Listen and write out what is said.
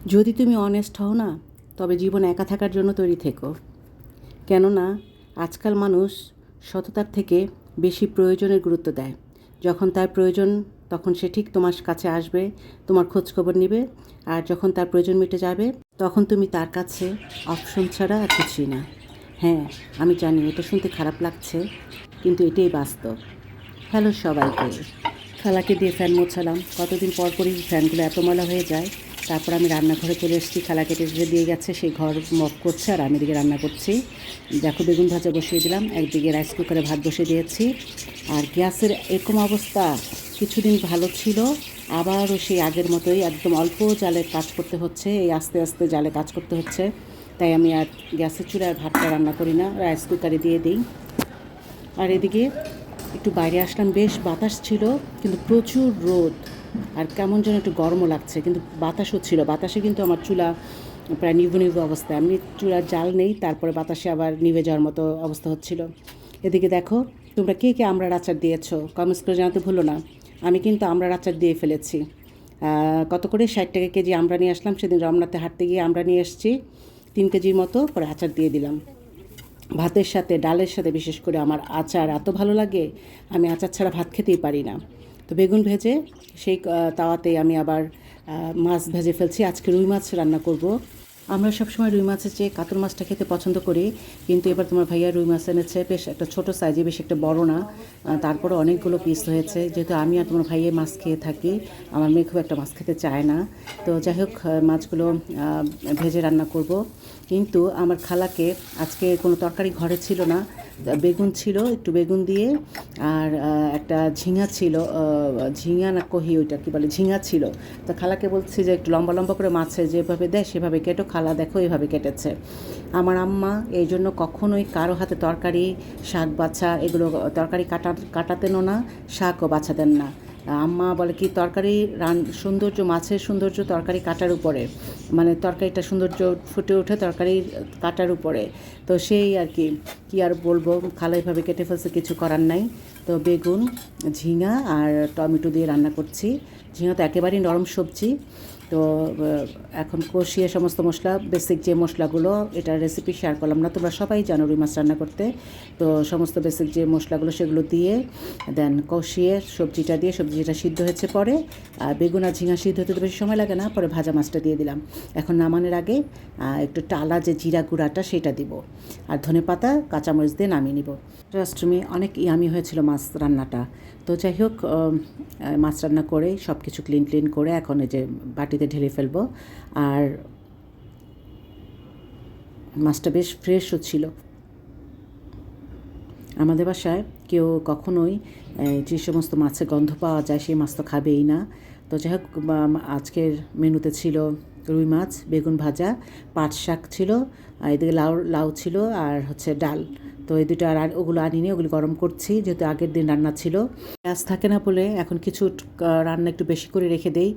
যদি তুমি অনেস্ট হও না, তবে জীবন একা থাকার জন্য তৈরি থেকো। কেননা আজকাল মানুষ সততার থেকে বেশি প্রয়োজনের গুরুত্ব দেয়। যখন তার প্রয়োজন তখন সে ঠিক তোমার কাছে আসবে, তোমার খোঁজখবর নেবে, আর যখন তার প্রয়োজন মিটে যাবে তখন তুমি তার কাছে অপশন ছাড়া আর কিছুই না। হ্যাঁ, আমি জানি এটা শুনতে খারাপ লাগছে, কিন্তু এটাই বাস্তব। হ্যালো সবাইকে। খালাকে দিয়ে ফ্যান মোছালাম। কতদিন পর পরই ফ্যানগুলো এত ময়লা হয়ে যায়। তারপর আমি রান্নাঘরে চলে এসেছি। খালা কেটে দিয়ে গেছে, সেই ঘর মপ করছে আর আমি এদিকে রান্না করছি। দেখো বেগুন ভাজা বসিয়ে দিলাম, একদিকে রাইস কুকারে ভাত বসিয়ে দিয়েছি। আর গ্যাসের এরকম অবস্থা, কিছুদিন ভালো ছিল, আবারও সেই আগের মতোই একদম অল্প জালে কাজ করতে হচ্ছে। এই আস্তে আস্তে জালে কাজ করতে হচ্ছে। তাই আমি আর গ্যাসের চুলায় ভাতটা রান্না করি না, রাইস কুকারে দিয়ে দিই। আর এদিকে একটু বাইরে আসলাম, বেশ বাতাস ছিল, কিন্তু প্রচুর রোদ, আর কেমন যেন একটু গরমও লাগছে, কিন্তু বাতাসও ছিল। বাতাসে কিন্তু আমার চুলা প্রায় নিভু নিভু অবস্থা। এমনি চুলার জাল নেই, তারপরে বাতাসে আবার নিভে যাওয়ার মতো অবস্থা হচ্ছিল। এদিকে দেখো, তোমরা কে কে আমড়ার আচার দিয়েছো কমেন্টস করে জানাতে ভুলো না। আমি কিন্তু আমড়ার আচার দিয়ে ফেলেছি। কত করে 60 টাকা কেজি আমড়া নিয়ে আসলাম, সেদিন রমনাতে হাঁটতে গিয়ে আমড়া নিয়ে এসেছি 3 কেজির মতো, পরে আচার দিয়ে দিলাম। ভাতের সাথে, ডালের সাথে বিশেষ করে আমার আচার এত ভালো লাগে, আমি আচার ছাড়া ভাত খেতেই পারি না। তো বেগুন ভেজে সেই তাওয়াতেই আমি আবার মাছ ভেজে ফেলছি। আজকে রুই মাছ রান্না করব। আমরা সবসময় রুই মাছের চেয়ে কাতল মাছটা খেতে পছন্দ করি, কিন্তু এবার তোমার ভাইয়া রুই মাছ এনেছে, বেশ একটা ছোটো সাইজে, বেশ একটা বড় না। তারপরে অনেকগুলো পিস হয়েছে। যেহেতু আমি আর তোমার ভাইয়ে মাছ খেয়ে থাকি, আমার মেয়ে খুব একটা মাছ খেতে চায় না। তো যাই হোক, মাছগুলো ভেজে রান্না করব। কিন্তু আমার খালাকে আজকে কোনো তরকারি ঘরে ছিল না, বেগুন ছিল, একটু বেগুন দিয়ে, আর একটা ঝিঙা ছিল, ঝিঙা না কহি ওইটা কী বলে, ঝিঙা ছিল। তো খালাকে বলছি যে একটু লম্বা লম্বা করে মাছে যেভাবে দেয় সেভাবে কেটো। খালা দেখো এভাবে কেটেছে। আমার আম্মা এই জন্য কখনোই কারো হাতে তরকারি, শাক বাছা এগুলো, তরকারি কাটাতেনও না, শাকও বাছাতেন না। আম্মা বলে কি, তরকারি সৌন্দর্য, মাছের সৌন্দর্য তরকারি কাটার উপরে, মানে তরকারিটা সৌন্দর্য ফুটে ওঠে তরকারি কাটার উপরে। তো সেই আর কি, কী আর বলবো, খালা এভাবে কেটে ফেলছে, কিছু করার নাই। তো বেগুন, ঝিঙা আর টমেটো দিয়ে রান্না করছি। ঝিঙা তো একেবারেই নরম সবজি। তো এখন কষিয়ে সমস্ত মশলা, বেসিক যে মশলাগুলো, এটার রেসিপি শেয়ার করলাম না, তোমরা সবাই জানো রুই মাছ রান্না করতে। তো সমস্ত বেসিক যে মশলাগুলো সেগুলো দিয়ে দেন কষিয়ে সবজিটা দিয়ে, সবজিটা সিদ্ধ হয়েছে পরে, আর বেগুন আর ঝিঙা সিদ্ধ হতে তো বেশি সময় লাগে না, পরে ভাজা মাছটা দিয়ে দিলাম। এখন নামানোর আগে একটু টালা যে জিরা গুঁড়াটা সেটা দিব, আর ধনেপাতা কাঁচামরিচ দিয়ে নামিয়ে নিব। ট্রাস্ট মি, অনেক ইয়ামি হয়েছিল মাছ রান্নাটা। তো যাই হোক, মাছ রান্না করে সব কিছু ক্লিন করে এখন এই যে বাটিতে ঢেলে ফেলবো। আর মাছটা বেশ ফ্রেশও ছিল। আমাদের বাসায় কেউ কখনোই যে সমস্ত মাছের গন্ধ পাওয়া যায় সেই মাছ তো খাবেই না। তো যাই হোক, আজকের মেনুতে ছিল রুই মাছ, বেগুন ভাজা, পাট শাক ছিল, আর এদিকে লাউ ছিল, আর হচ্ছে ডাল। তো এই দুটো, আর ওগুলো আনিনি, ওগুলো গরম করছি, যেহেতু আগের দিন রান্না ছিল। গ্যাস থাকে না বলে এখন কিছু রান্না একটু বেশি করে রেখে দেই।